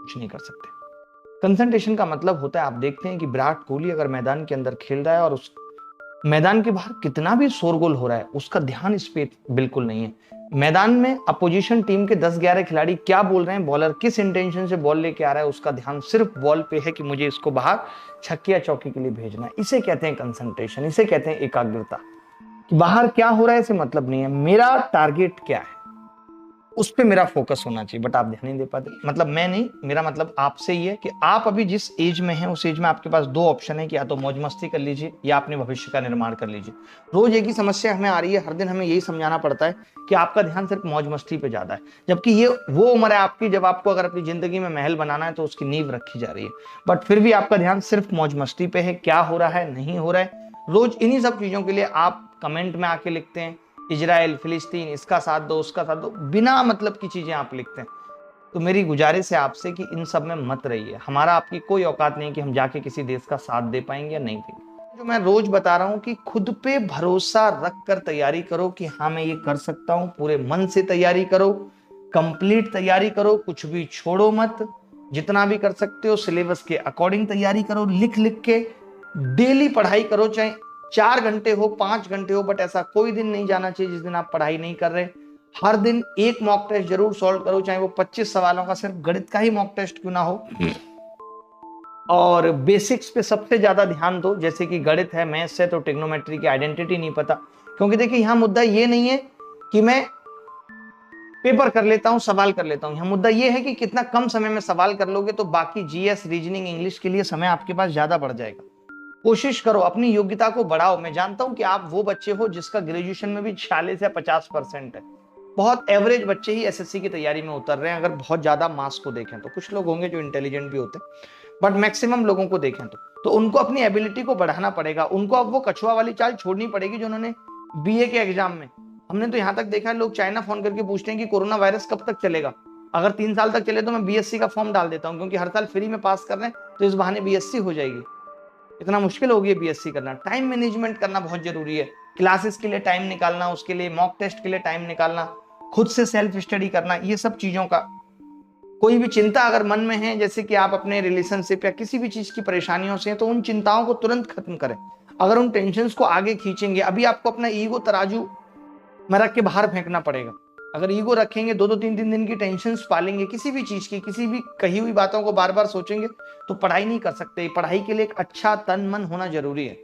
कुछ नहीं कर सकते। कंसंट्रेशन का मतलब होता है, आप देखते हैं कि विराट कोहली अगर मैदान के अंदर खेल रहा है और उस मैदान के बाहर कितना भी शोरगुल हो रहा है, उसका ध्यान इस पे बिल्कुल नहीं है। मैदान में अपोजिशन टीम के 10-11 खिलाड़ी क्या बोल रहे हैं, बॉलर किस इंटेंशन से बॉल लेके आ रहा है, उसका ध्यान सिर्फ बॉल पे है कि मुझे इसको बाहर छक्के या चौके के लिए भेजना है। इसे कहते हैं कंसंट्रेशन, इसे कहते हैं एकाग्रता। कि बाहर क्या हो रहा है इसे मतलब नहीं है, मेरा टारगेट क्या है उस पे मेरा फोकस होना चाहिए। बट आप ध्यान नहीं दे पाते। मतलब मैं नहीं, मेरा मतलब आपसे ही है कि आप अभी जिस एज में हैं उस एज में आपके पास दो ऑप्शन है कि या तो मौज मस्ती कर लीजिए या अपने भविष्य का निर्माण कर लीजिए। रोज एक ही समस्या हमें आ रही है, हर दिन हमें यही समझाना पड़ता है कि आपका ध्यान सिर्फ मौज मस्ती पे ज्यादा है, जबकि ये वो उम्र है आपकी जब आपको अगर अपनी जिंदगी में महल बनाना है तो उसकी नींव रखी जा रही है। बट फिर भी आपका ध्यान सिर्फ मौज मस्ती पे है, क्या हो रहा है नहीं हो रहा है। रोज इन्हीं सब चीजों के लिए आप कमेंट में आके लिखते हैं इजराइल फिलिस्तीन, इसका साथ दो उसका साथ दो, बिना मतलब की चीजें आप लिखते हैं। तो मेरी गुजारिश है आपसे कि इन सब में मत रहिए। हमारा आपकी कोई औकात नहीं कि हम जाके किसी देश का साथ दे पाएंगे या नहीं देंगे। जो मैं रोज बता रहा हूं कि खुद पे भरोसा रख कर तैयारी करो कि हाँ मैं ये कर सकता हूं, पूरे मन से तैयारी करो, कंप्लीट तैयारी करो, कुछ भी छोड़ो मत। जितना भी कर सकते हो सिलेबस के अकॉर्डिंग तैयारी करो, लिख लिख के डेली पढ़ाई करो, चाहे 4 घंटे हो 5 घंटे हो, बट ऐसा कोई दिन नहीं जाना चाहिए जिस दिन आप पढ़ाई नहीं कर रहे। हर दिन एक मॉक टेस्ट जरूर सॉल्व करो, चाहे वो 25 सवालों का सिर्फ गणित का ही मॉक टेस्ट क्यों ना हो। और बेसिक्स पे सबसे ज्यादा ध्यान दो, जैसे कि गणित है, मैथ्स है, तो ट्रिग्नोमेट्री की आइडेंटिटी नहीं पता। क्योंकि देखिए यहां मुद्दा ये नहीं है कि मैं पेपर कर लेता हूं सवाल कर लेता हूं, यहां मुद्दा ये है कि कितना कम समय में सवाल कर लोगे तो बाकी जीएस रीजनिंग इंग्लिश के लिए समय आपके पास ज्यादा बढ़ जाएगा। कोशिश करो, अपनी योग्यता को बढ़ाओ। मैं जानता हूं कि आप वो बच्चे हो जिसका ग्रेजुएशन में भी 46 या 50% है। बहुत एवरेज बच्चे ही एसएससी की तैयारी में उतर रहे हैं अगर बहुत ज्यादा मार्क्स को देखें तो। कुछ लोग होंगे जो इंटेलिजेंट भी होते हैं, बट मैक्सिमम लोगों को देखें तो उनको अपनी एबिलिटी को बढ़ाना पड़ेगा। उनको अब वो कछुआ वाली चाल छोड़नी पड़ेगी जो उन्होंने बीए के एग्जाम में। हमने तो यहां तक देखा है लोग चाइना फोन करके पूछते हैं कि कोरोना वायरस कब तक चलेगा, अगर 3 साल तक चले तो मैं बीएससी का फॉर्म डाल देता हूं, क्योंकि हर साल फ्री में पास कर रहे हैं तो इस बहाने बीएससी हो जाएगी। इतना मुश्किल हो गया बीएससी करना। टाइम मैनेजमेंट करना बहुत जरूरी है, क्लासेस के लिए टाइम निकालना, उसके लिए मॉक टेस्ट के लिए टाइम निकालना, खुद से सेल्फ स्टडी करना, ये सब चीजों का। कोई भी चिंता अगर मन में है, जैसे कि आप अपने रिलेशनशिप या किसी भी चीज की परेशानियों से हैं, तो उन चिंताओं को तुरंत खत्म करें। अगर उन टेंशन को आगे खींचेंगे, अभी आपको अपना ईगो तराजू में रख के बाहर फेंकना पड़ेगा। अगर ईगो रखेंगे, 2-2 3-3 दिन की टेंशन पालेंगे किसी भी चीज की, किसी भी कही हुई बातों को बार बार सोचेंगे, तो पढ़ाई नहीं कर सकते। पढ़ाई के लिए एक अच्छा तन मन होना जरूरी है।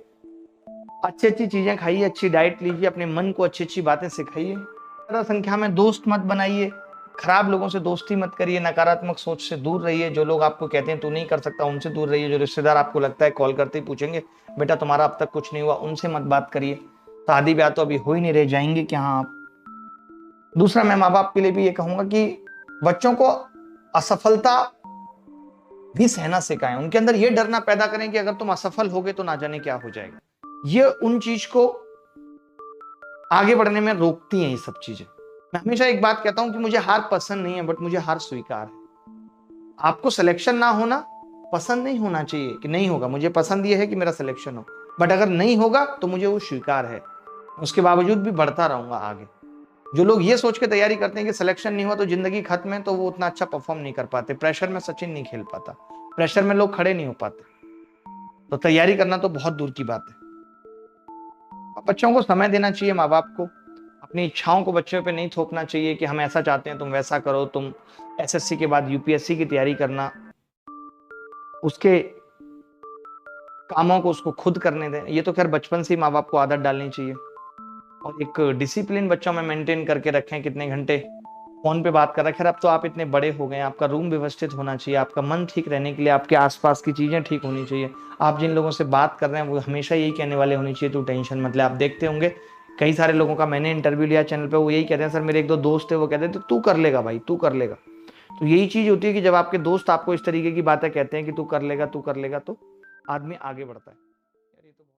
अच्छी अच्छी चीजें खाइए, अच्छी डाइट लीजिए, अपने मन को अच्छी अच्छी बातें सिखाइए। ज्यादा संख्या में दोस्त मत बनाइए, खराब लोगों से दोस्ती मत करिए, नकारात्मक सोच से दूर रहिए। जो लोग आपको कहते हैं तू नहीं कर सकता, उनसे दूर रहिए। जो रिश्तेदार आपको लगता है कॉल करते ही पूछेंगे बेटा तुम्हारा अब तक कुछ नहीं हुआ, उनसे मत बात करिए। शादी ब्याह तो अभी हो ही नहीं रहे, जाएंगे क्या आप। दूसरा, मैं माँ बाप के लिए भी ये कहूंगा कि बच्चों को असफलता भी सहना सिखाएं। उनके अंदर ये डरना पैदा करें कि अगर तुम असफल होगे तो ना जाने क्या हो जाएगा। ये उन चीज को आगे बढ़ने में रोकती हैं ये सब चीजें। मैं हमेशा एक बात कहता हूं कि मुझे हार पसंद नहीं है, बट मुझे हार स्वीकार है। आपको सिलेक्शन ना होना पसंद नहीं होना चाहिए कि नहीं होगा, मुझे पसंद ये है कि मेरा सिलेक्शन हो, बट अगर नहीं होगा तो मुझे वो स्वीकार है। उसके बावजूद भी बढ़ता रहूंगा आगे। जो लोग ये सोच के तैयारी करते हैं कि सिलेक्शन नहीं हुआ तो जिंदगी खत्म है, तो वो उतना अच्छा परफॉर्म नहीं कर पाते। प्रेशर में सचिन नहीं खेल पाता, प्रेशर में लोग खड़े नहीं हो पाते। तो तैयारी करना तो बहुत दूर की बात है। बच्चों को समय देना चाहिए, माँ बाप को अपनी इच्छाओं को बच्चों पे नहीं थोपना चाहिए कि हम ऐसा चाहते हैं तुम वैसा करो। तुम एसएससी के बाद यूपीएससी की तैयारी करना, उसके कामों को उसको खुद करने दें। ये तो खैर बचपन से ही माँ बाप को आदत डालनी चाहिए। और एक डिसिप्लिन बच्चों में मेंटेन करके रखें, कितने घंटे फोन पे बात कर रहे हैं। खैर अब तो आप इतने बड़े हो गए हैं, आपका रूम व्यवस्थित होना चाहिए, आपका मन ठीक रहने के लिए आपके आसपास की चीजें ठीक होनी चाहिए। आप जिन लोगों से बात कर रहे हैं वो हमेशा यही कहने वाले होनी चाहिए तू टेंशन मत ले। आप देखते होंगे कई सारे लोगों का मैंने इंटरव्यू लिया चैनल पे, वो यही कहते हैं सर मेरे 1-2 दोस्त है वो कहते हैं तो तू कर लेगा भाई, तू कर लेगा। तो यही चीज होती है कि जब आपके दोस्त आपको इस तरीके की बातें कहते हैं कि तू कर लेगा तो आदमी आगे बढ़ता है।